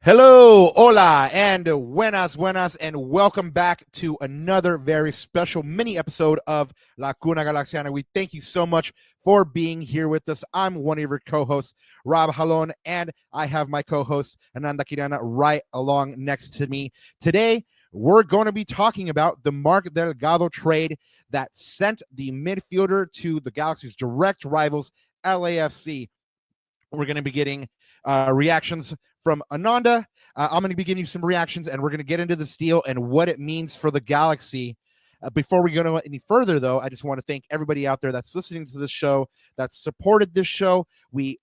Hello, hola, and buenas, and welcome back to another very special mini episode of La Cuna Galaxiana. We thank you so much for being here with us. I'm one of your co-hosts, Rob Halon, and I have my co-host, Ananda Kirana, right along next to me. Today, we're going to be talking about the Mark Delgado trade that sent the midfielder to the Galaxy's direct rivals, LAFC. We're going to be getting reactions from Ananda. I'm going to be giving you some reactions, and we're going to get into this deal and what it means for the Galaxy. Before we go any further, though, I just want to thank everybody out there that's listening to this show, that's supported this show. We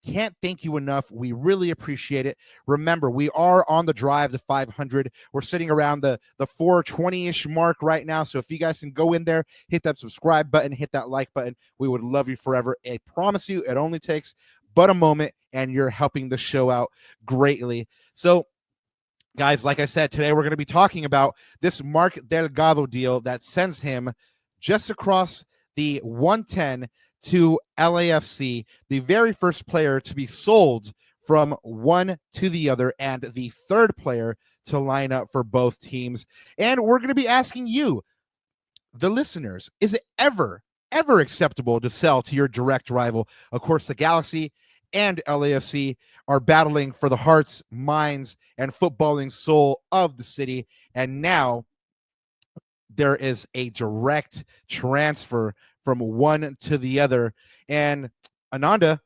can't thank you enough. We really appreciate it. Remember, we are on the drive to 500. We're sitting around the 420-ish mark right now. So if you guys can go in there, hit that subscribe button, hit that like button, we would love you forever. I promise you, it only takes but a moment, and you're helping the show out greatly. So, guys, like I said, today we're going to be talking about this Mark Delgado deal that sends him just across the 110 to LAFC, the very first player to be sold from one to the other, and the third player to line up for both teams. And we're going to be asking you, the listeners, is it ever acceptable to sell to your direct rival? Of course, the Galaxy and LAFC are battling for the hearts, minds, and footballing soul of the city. And now there is a direct transfer from one to the other. And Ananda,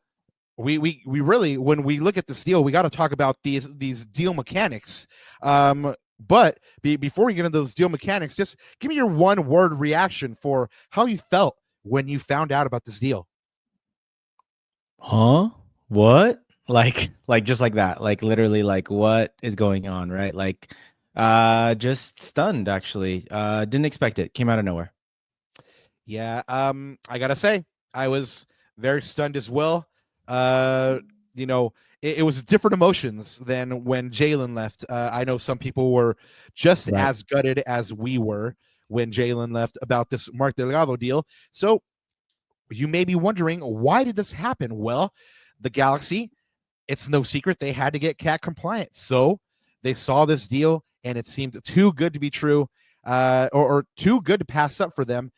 we really, when we look at this deal, we got to talk about these deal mechanics. But before we get into those deal mechanics, just give me your one word reaction for how you felt when you found out about this deal. Huh? What? Like just like that. Like literally like what is going on, right? Like just stunned actually. Didn't expect it. Came out of nowhere. Yeah, I gotta say, I was very stunned as well. Uh, it was different emotions than when Jalen left. I know some people were just Right. as gutted as we were when Jalen left about this Mark Delgado deal. So you may be wondering, why did this happen? Well, the Galaxy, it's no secret, they had to get cat compliant. So they saw this deal and it seemed too good to be true, or too good to pass up for them,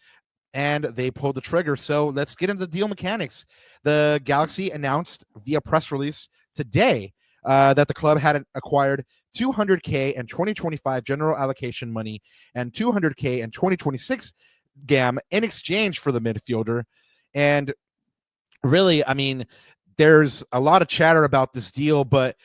and they pulled the trigger. So let's get into the deal mechanics. The Galaxy announced via press release today that the club had acquired 200K in 2025 general allocation money and 200K in 2026 GAM in exchange for the midfielder. And really, I mean, there's a lot of chatter about this deal, but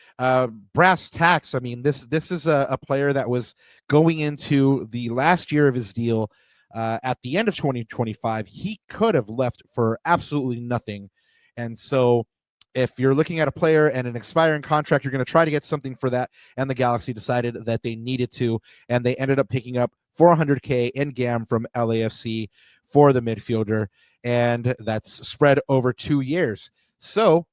brass tacks, I mean, this is a player that was going into the last year of his deal. At the end of 2025, he could have left for absolutely nothing. And so if you're looking at a player and an expiring contract, you're going to try to get something for that. And the Galaxy decided that they needed to, and they ended up picking up 400K in GAM from LAFC for the midfielder, and that's spread over 2 years. So,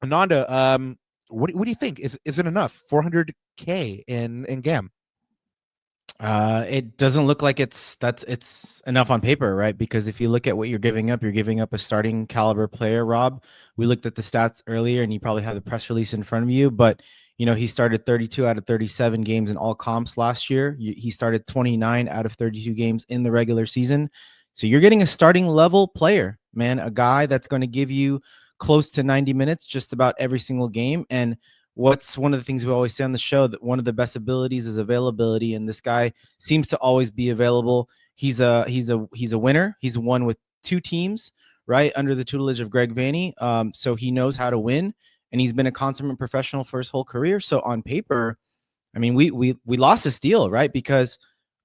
Ananda, what do you think? Is it enough? 400K in GAM? It doesn't look like it's enough on paper, right? Because if you look at what you're giving up a starting caliber player, Rob. We looked at the stats earlier and you probably have the press release in front of you, but he started 32 out of 37 games in all comps last year. He started 29 out of 32 games in the regular season. So you're getting a starting level player, man, a guy that's going to give you close to 90 minutes just about every single game. And what's one of the things we always say on the show, that one of the best abilities is availability, and this guy seems to always be available. He's a winner. He's won with two teams, right, under the tutelage of Greg Vanney. So he knows how to win, and he's been a consummate professional for his whole career. So on paper, I mean, we lost this deal, right? Because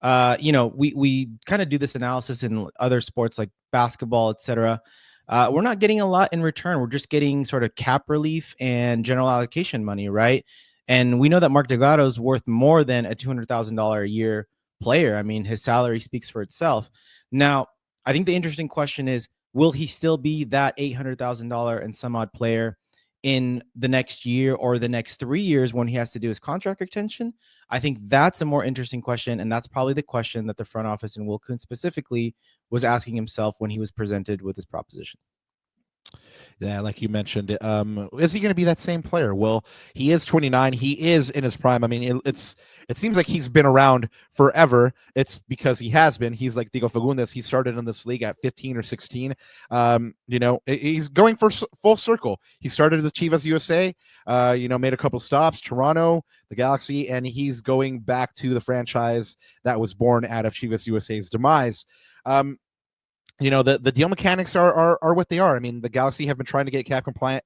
we kind of do this analysis in other sports like basketball, etc. We're not getting a lot in return. We're just getting sort of cap relief and general allocation money, right? And we know that Mark Delgado is worth more than a $200,000 a year player. I mean, his salary speaks for itself. Now, I think the interesting question is, will he still be that $800,000 and some odd player in the next year or the next 3 years when he has to do his contract extension? I think that's a more interesting question, and that's probably the question that the front office and Will Kuntz specifically was asking himself when he was presented with this proposition. Yeah, like you mentioned, is he going to be that same player? Well, he is 29. He is in his prime. I mean, it seems like he's been around forever. It's because he has been. He's like Diego Fagundes. He started in this league at 15 or 16. He's going for full circle. He started with Chivas USA. Made a couple stops, Toronto, the Galaxy, and he's going back to the franchise that was born out of Chivas USA's demise. The deal mechanics are what they are. I mean, the Galaxy have been trying to get cap compliant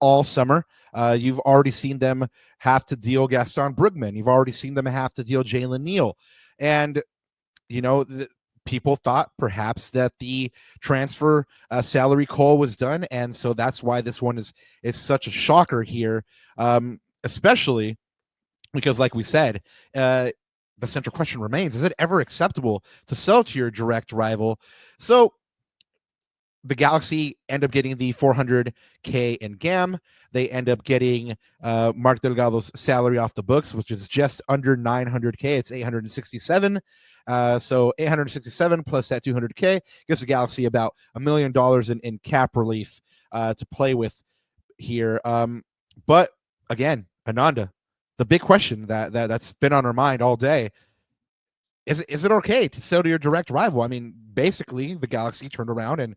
all summer. You've already seen them have to deal Gaston Brugman. You've already seen them have to deal Jalen Neal. And, people thought perhaps that the transfer salary call was done. And so that's why this one is such a shocker here, especially because, like we said, the central question remains, is it ever acceptable to sell to your direct rival? So the Galaxy end up getting the $400K in GAM. They end up getting Mark Delgado's salary off the books, which is just under $900K. It's $867. So $867 plus that $200K gives the Galaxy about $1 million in cap relief to play with here. But again, Ananda, the big question that's been on our mind all day, is it okay to sell to your direct rival? I mean, basically, the Galaxy turned around and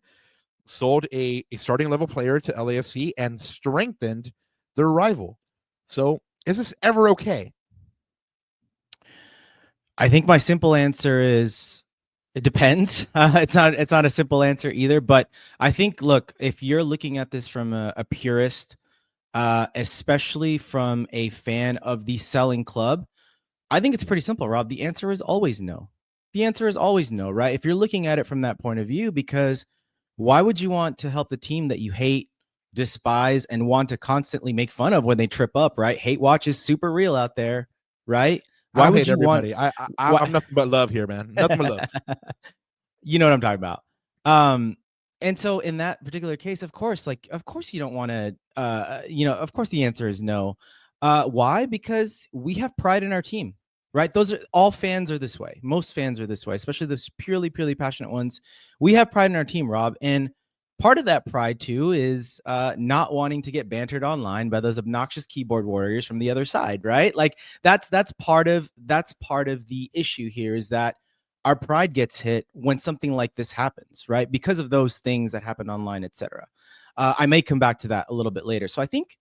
sold a starting level player to LAFC and strengthened their rival. So is this ever okay? I think my simple answer is it depends. It's not a simple answer either, but I think, look, if you're looking at this from a purist, especially from a fan of the selling club, I think it's pretty simple, Rob. The answer is always no. The answer is always no, right? If you're looking at it from that point of view, because why would you want to help the team that you hate, despise, and want to constantly make fun of when they trip up, right? Hate watch is super real out there, right? Why would you everybody? I'm nothing but love here, man. Nothing but love. You know what I'm talking about. And so in that particular case, of course you don't want to, of course the answer is no. Why? Because we have pride in our team, right? All fans are this way. Most fans are this way, especially the purely passionate ones. We have pride in our team, Rob. And part of that pride too is not wanting to get bantered online by those obnoxious keyboard warriors from the other side, right? Like that's part of the issue here, is that our pride gets hit when something like this happens, right? Because of those things that happen online, etc. I may come back to that a little bit later. So I think,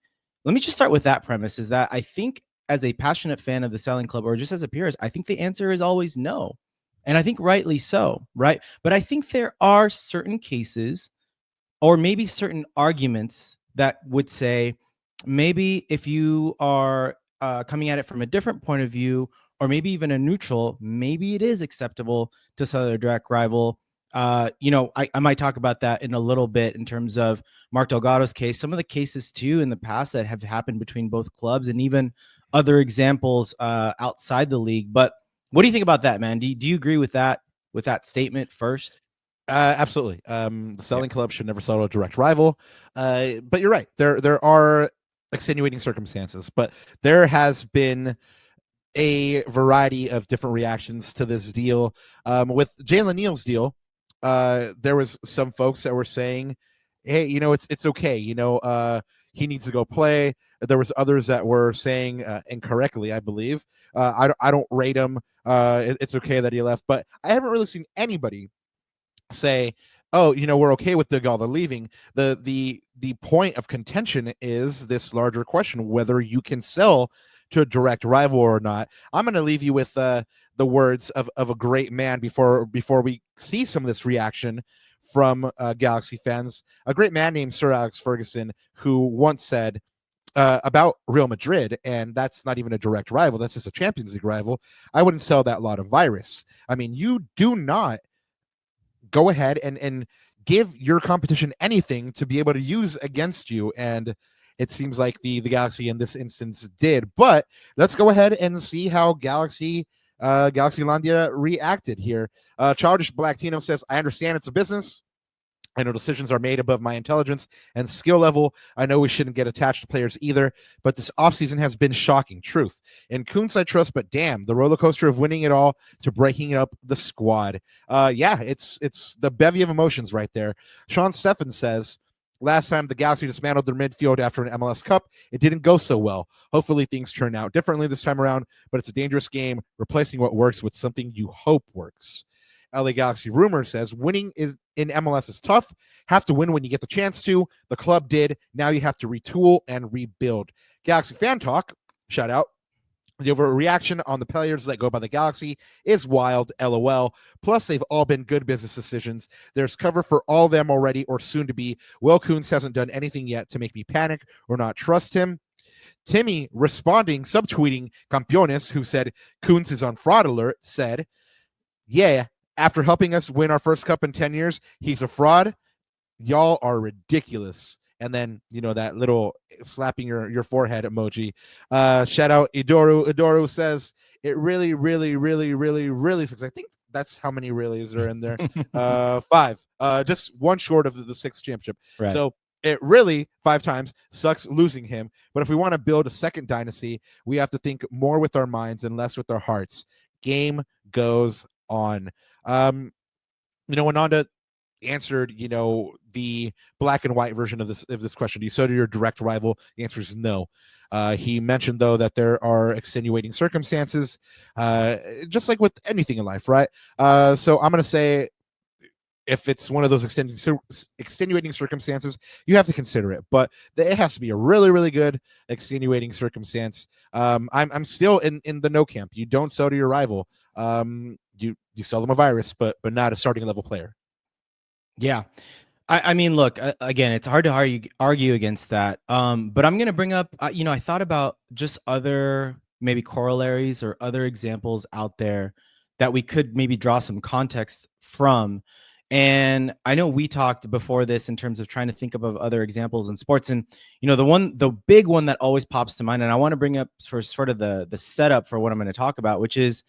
let me just start with that premise, is that I think as a passionate fan of the selling club, or just as a purist, I think the answer is always no. And I think rightly so, right? But I think there are certain cases, or maybe certain arguments, that would say, maybe if you are coming at it from a different point of view, or maybe even a neutral, maybe it is acceptable to sell a direct rival. I might talk about that in a little bit in terms of Mark Delgado's case, some of the cases too in the past that have happened between both clubs, and even other examples outside the league. But what do you think about that, man? Do you agree with that statement first? Absolutely. The selling club should never sell to a direct rival. But you're right. There are extenuating circumstances, but there has been a variety of different reactions to this deal. With Jalen Neal's deal, there was some folks that were saying, hey, it's okay. He needs to go play. There was others that were saying incorrectly, I believe. I don't rate him. It's okay that he left. But I haven't really seen anybody say, oh, we're okay with Delgado leaving. The point of contention is this larger question, whether you can sell to a direct rival or not. I'm going to leave you with the words of a great man before we see some of this reaction from Galaxy fans. A great man named Sir Alex Ferguson, who once said about Real Madrid, and that's not even a direct rival, that's just a Champions League rival, I wouldn't sell that lot of virus. I mean, you do not go ahead and give your competition anything to be able to use against you. And it seems like the Galaxy in this instance did. But let's go ahead and see how Galaxy Landia reacted here. Childish Blacktino says, I understand it's a business. I know decisions are made above my intelligence and skill level. I know we shouldn't get attached to players either, but this offseason has been shocking. Truth. In Kuntz, I trust, but damn, the roller coaster of winning it all to breaking up the squad. It's the bevy of emotions right there. Sean Steffen says, Last time the Galaxy dismantled their midfield after an MLS Cup, it didn't go so well. Hopefully things turn out differently this time around, but it's a dangerous game, replacing what works with something you hope works. LA Galaxy Rumor says winning is in MLS is tough. Have to win when you get the chance to. The club did. Now you have to retool and rebuild. Galaxy Fan Talk, shout out. The overreaction on the players that go by the Galaxy is wild, LOL. Plus, they've all been good business decisions. There's cover for all of them already or soon to be. Will Kuntz hasn't done anything yet to make me panic or not trust him. Timmy, responding, subtweeting Campeones, who said Kuntz is on fraud alert, said, yeah, after helping us win our first cup in 10 years, he's a fraud. Y'all are ridiculous. And then, that little slapping your forehead emoji. Shout out Idoru. Idoru says, it really, really, really, really, really sucks. I think that's how many reallys are in there. 5. Just one short of the 6th championship. Right. So it really 5 times sucks losing him. But if we want to build a second dynasty, we have to think more with our minds and less with our hearts. Game goes on. Ananda answered, the black and white version of this question. Do you so to your direct rival? The answer is no. He mentioned, though, that there are extenuating circumstances, just like with anything in life, right? So I'm going to say if it's one of those extenuating circumstances, you have to consider it. But it has to be a really, really good extenuating circumstance. I'm still in the no camp. You don't sell to your rival. You sell them a virus, but not a starting level player. Yeah. I mean, look, again, it's hard to argue against that. But I'm going to bring up, I thought about just other maybe corollaries or other examples out there that we could maybe draw some context from. And I know we talked before this in terms of trying to think of other examples in sports. And, the big one that always pops to mind, and I want to bring up for sort of the setup for what I'm going to talk about, which is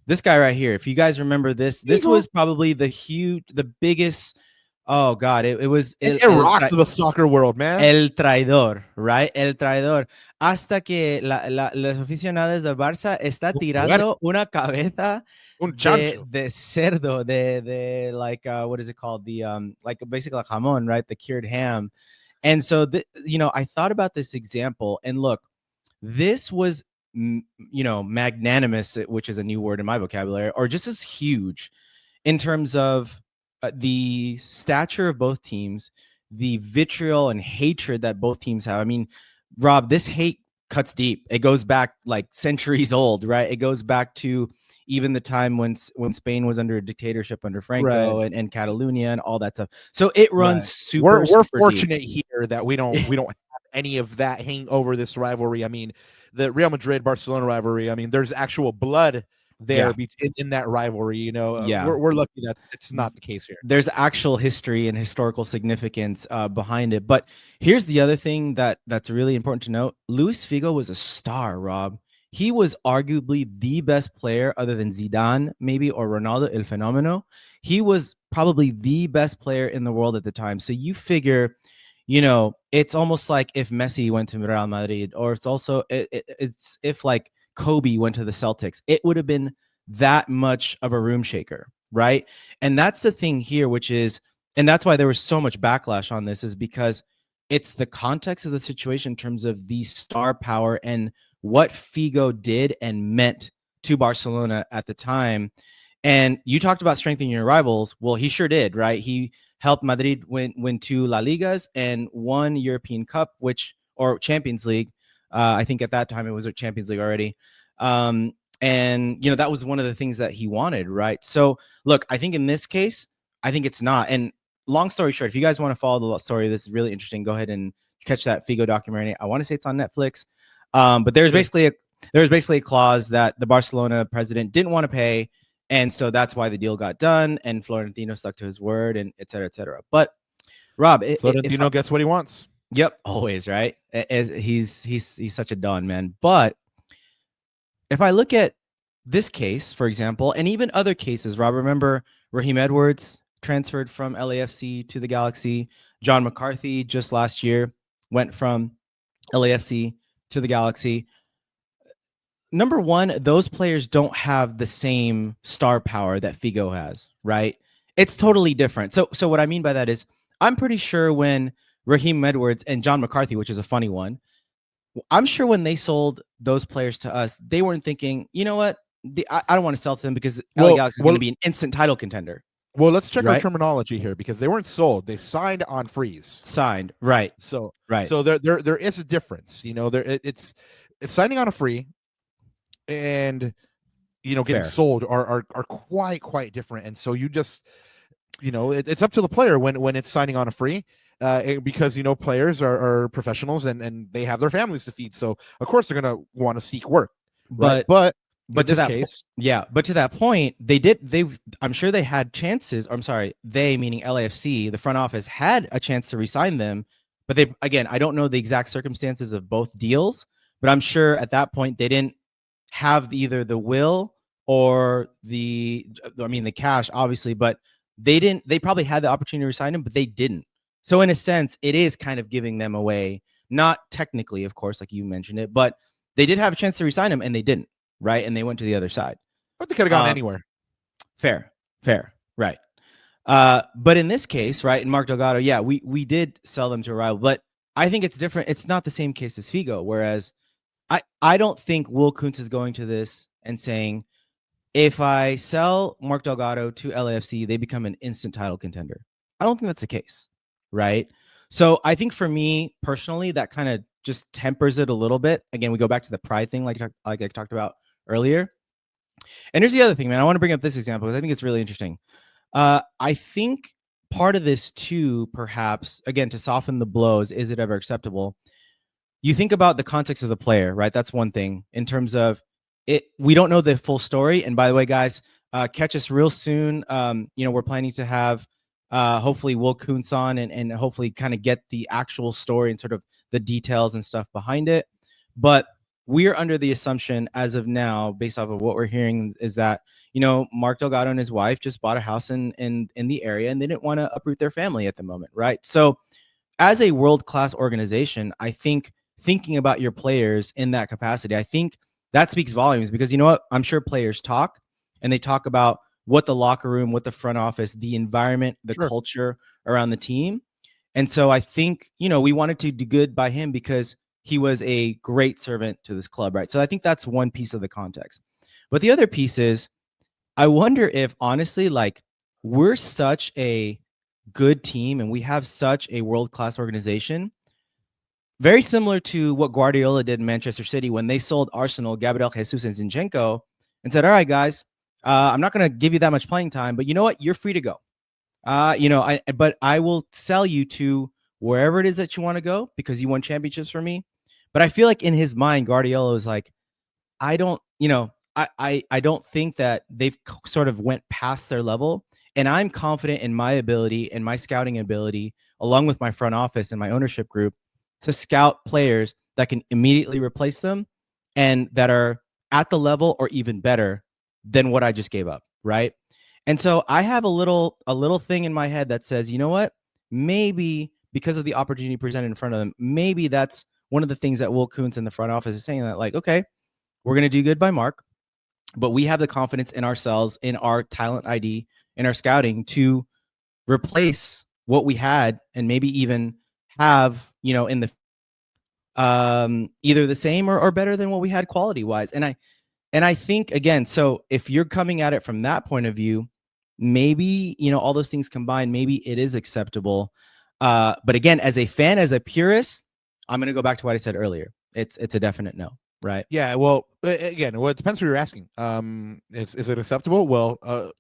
this guy right here. If you guys remember this was probably the biggest. Oh God, it was. It rocked the soccer world, man. El traidor, right? El traidor. Hasta que los aficionados de Barça está tirando una cabeza de cerdo, de like what is it called? The like basically like jamón, right? The cured ham. And so I thought about this example, and look, this was magnanimous, which is a new word in my vocabulary, or just as huge in terms of the stature of both teams, the vitriol and hatred that both teams have. I mean, Rob, this hate cuts deep. It goes back like centuries old, right? It goes back to even the time when Spain was under a dictatorship under Franco, right, and Catalonia and all that stuff. So it runs super. We're super fortunate deep here that we don't have any of that hanging over this rivalry. I mean, the Real Madrid-Barcelona rivalry. I mean, there's actual blood there in that rivalry. We're lucky that it's not the case here. There's actual history and historical significance behind it. But here's the other thing that's really important to note. Luis Figo was a star, Rob. He was arguably the best player other than Zidane, maybe, or Ronaldo, El Fenomeno. He was probably the best player in the world at the time. So you figure, it's almost like if Messi went to Real Madrid, or it's also it's if like Kobe went to the Celtics, it would have been that much of a room shaker, right? And that's the thing here, and that's why there was so much backlash on this, is because it's the context of the situation in terms of the star power and what Figo did and meant to Barcelona at the time. And you talked about strengthening your rivals. Well, he sure did, right? He helped Madrid win 2 La Ligas and 1 European Cup, or Champions League. I think at that time it was a Champions League already. And, that was one of the things that he wanted, right? So, look, I think in this case, I think it's not. And long story short, if you guys want to follow the story, this is really interesting. Go ahead and catch that Figo documentary. I want to say it's on Netflix. But there's basically a clause that the Barcelona president didn't want to pay. And so that's why the deal got done. And Florentino stuck to his word, and et cetera, et cetera. But Rob, Florentino gets what he wants. Yep, always, right? He's such a don, man. But if I look at this case, for example, and even other cases, Rob, remember Raheem Edwards transferred from LAFC to the Galaxy. John McCarthy just last year went from LAFC to the Galaxy. Number one, those players don't have the same star power that Figo has, right? It's totally different. So what I mean by that is, I'm pretty sure when Raheem Edwards, and John McCarthy, which is a funny one. I'm sure when they sold those players to us, they weren't thinking, you know what, I don't want to sell to them because LA Galaxy is going to be an instant title contender. Well, let's check our Right? terminology here because they weren't sold; they signed on freeze. Signed, right? So, Right. there is a difference. It's signing on a free, and getting Fair. sold are quite different. And so you just it's up to the player when it's signing on a free, because players are professionals and they have their families to feed. So of course they're gonna want to seek work, right? But in to this case, but to that point, I'm sure they had chances. Or I'm sorry, they meaning LAFC, the front office had a chance to re-sign them, but I don't know the exact circumstances of both deals, but I'm sure at that point they didn't have either the will or the cash, obviously, but they probably had the opportunity to resign him, but they didn't. So in a sense, it is kind of giving them away, not technically, of course, like you mentioned it, but they did have a chance to resign him and they didn't, right? And they went to the other side. but they could have gone anywhere. Fair, right. But in this case, right, in Mark Delgado, yeah, we did sell them to a rival, but I think it's different. It's not the same case as Figo, whereas I don't think Will Kuntz is going to this and saying, if I sell Mark Delgado to LAFC, they become an instant title contender. I don't think that's the case, right? So I think for me personally, that kind of just tempers it a little bit. Again, we go back to the pride thing, like I talked about earlier. And here's the other thing, man. I want to bring up this example because I think it's really interesting. I think part of this too, perhaps, again, to soften the blows, is it ever acceptable? You think about the context of the player, right? That's one thing in terms of it. We don't know the full story. And by the way, guys, catch us real soon. We're planning to have hopefully Will Kuntz on and hopefully kind of get the actual story and sort of the details and stuff behind it. But we are under the assumption as of now, based off of what we're hearing, is that, Mark Delgado and his wife just bought a house in the area and they didn't want to uproot their family at the moment, right? So as a world-class organization, I think thinking about your players in that capacity, I think that speaks volumes because you know what? I'm sure players talk and they talk about what the locker room, what the front office, the environment, the culture around the team. And so I think, we wanted to do good by him because he was a great servant to this club, right? So I think that's one piece of the context. But the other piece is, I wonder if honestly, like, we're such a good team and we have such a world-class organization, very similar to what Guardiola did in Manchester City when they sold Arsenal, Gabriel Jesus and Zinchenko, and said, all right, guys, I'm not going to give you that much playing time, but you know what? You're free to go. But I will sell you to wherever it is that you want to go because you won championships for me. But I feel like in his mind, Guardiola was like, I don't think that they've sort of went past their level. And I'm confident in my ability and my scouting ability, along with my front office and my ownership group, to scout players that can immediately replace them and that are at the level or even better than what I just gave up, right? And so I have a little thing in my head that says, you know what? Maybe because of the opportunity presented in front of them, maybe that's one of the things that Will Kuntz in the front office is saying, that like, okay, we're going to do good by Mark, but we have the confidence in ourselves, in our talent ID, in our scouting to replace what we had and maybe even have, in the either the same or better than what we had quality wise. And I think, again, so if you're coming at it from that point of view, maybe, all those things combined, maybe it is acceptable. But again, as a fan, as a purist, I'm going to go back to what I said earlier. It's a definite no, right? Yeah. Well, again, it depends who you're asking. Is it acceptable? Well,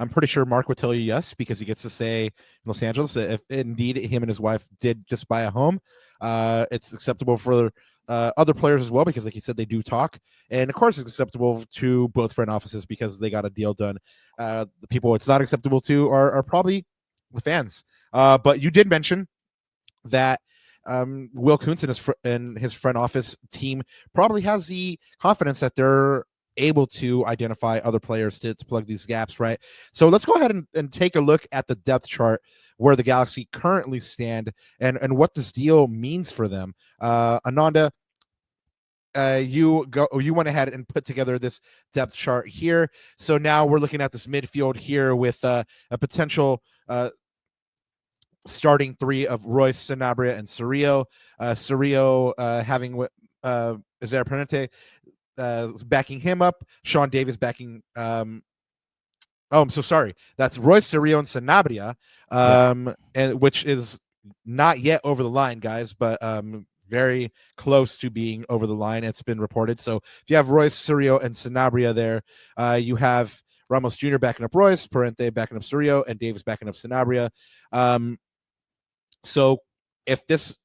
I'm pretty sure Mark would tell you yes, because he gets to say in Los Angeles, if indeed him and his wife did just buy a home, it's acceptable for other players as well, because like you said, they do talk. And of course it's acceptable to both front offices because they got a deal done. The people it's not acceptable to are probably the fans. But you did mention that Will Kuntz and his front office team probably has the confidence that they're able to identify other players to plug these gaps, right? So let's go ahead and take a look at the depth chart where the Galaxy currently stand and what this deal means for them. Ananda, you went ahead and put together this depth chart here. So now we're looking at this midfield here with a potential starting three of Royce, Sanabria, and Cerrillo. Cerrillo having Isaiah Prenante backing him up. Sean Davis backing. I'm so sorry. That's Royce, Cerrillo, and Sanabria, and which is not yet over the line, guys, but very close to being over the line. It's been reported. So if you have Royce, Cerrillo, and Sanabria there, you have Ramos Jr. backing up Royce, Parente backing up Cerrillo, and Davis backing up Sanabria. So if this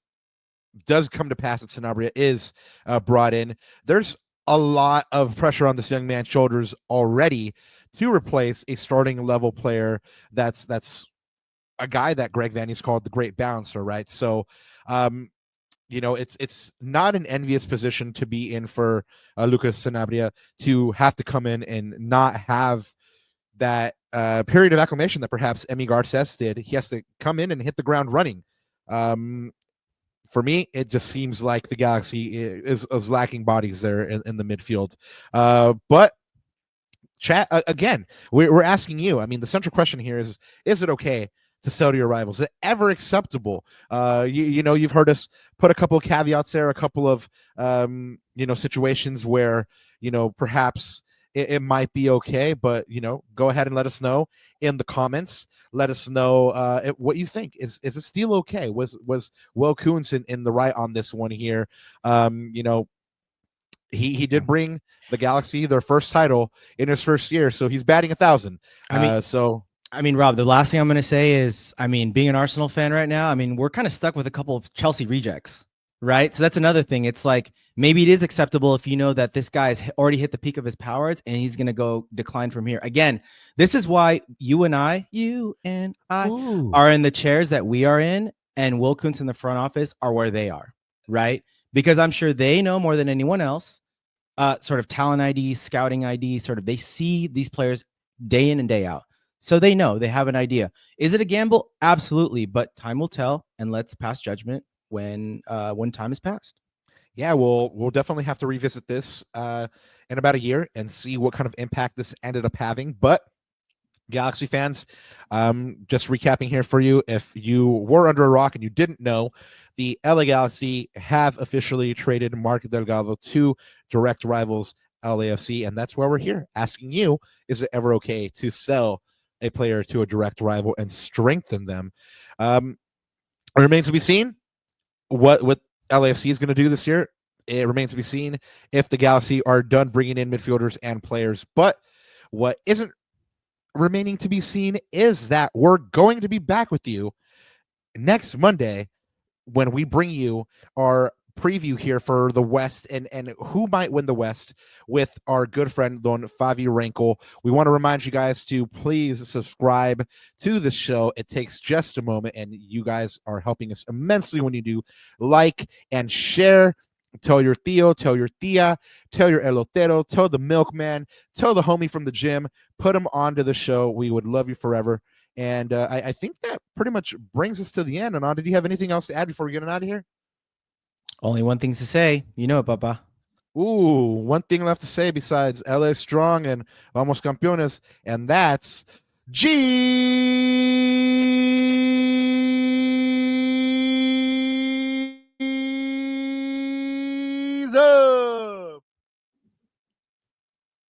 does come to pass that Sanabria is brought in, there's a lot of pressure on this young man's shoulders already to replace a starting level player that's a guy that Greg Vanney's called the great bouncer, right? So it's not an envious position to be in for Lucas Sanabria to have to come in and not have that period of acclimation that perhaps Emi Garces did. He has to come in and hit the ground running. For me, it just seems like the Galaxy is lacking bodies there in the midfield. But chat again, we're asking you. I mean, the central question here is it okay to sell to your rivals? Is it ever acceptable? You've heard us put a couple of caveats there, a couple of situations where perhaps it might be okay, but go ahead and let us know in the comments. Let us know what you think. Is it still okay? Was Will Kuntz in the right on this one here? He did bring the Galaxy their first title in his first year, so he's batting 1,000. I mean, Rob, the last thing I'm going to say is, being an Arsenal fan right now, we're kind of stuck with a couple of Chelsea rejects, right? So that's another thing. It's like, maybe it is acceptable if you know that this guy's already hit the peak of his powers and he's going to go decline from here. Again, this is why you and I are in the chairs that we are in, and Will Kuntz in the front office are where they are, right? Because I'm sure they know more than anyone else, sort of talent ID, scouting ID, sort of they see these players day in and day out. So they know, they have an idea. Is it a gamble? Absolutely. But time will tell, and let's pass judgment when time has passed. Yeah, we'll definitely have to revisit this in about a year and see what kind of impact this ended up having. But Galaxy fans, just recapping here for you, if you were under a rock and you didn't know, the LA Galaxy have officially traded Mark Delgado to direct rivals LAFC, and that's why we're here asking you, is it ever okay to sell a player to a direct rival and strengthen them? It remains to be seen what LAFC is going to do this year. It remains to be seen if the Galaxy are done bringing in midfielders and players. But what isn't remaining to be seen is that we're going to be back with you next Monday when we bring you our preview here for the West and who might win the West with our good friend Don Favi Rankel. We want to remind you guys to please subscribe to the show. It takes just a moment, and you guys are helping us immensely when you do. Like and share. Tell your tío, tell your tía, tell your elotero, tell the milkman, tell the homie from the gym, put them onto the show. We would love you forever. And I think that pretty much brings us to the end. And did you have anything else to add before we get out of here? Only one thing to say. You know it, Papa. Ooh, one thing left to say besides LA strong and Vamos Campeones, and that's G.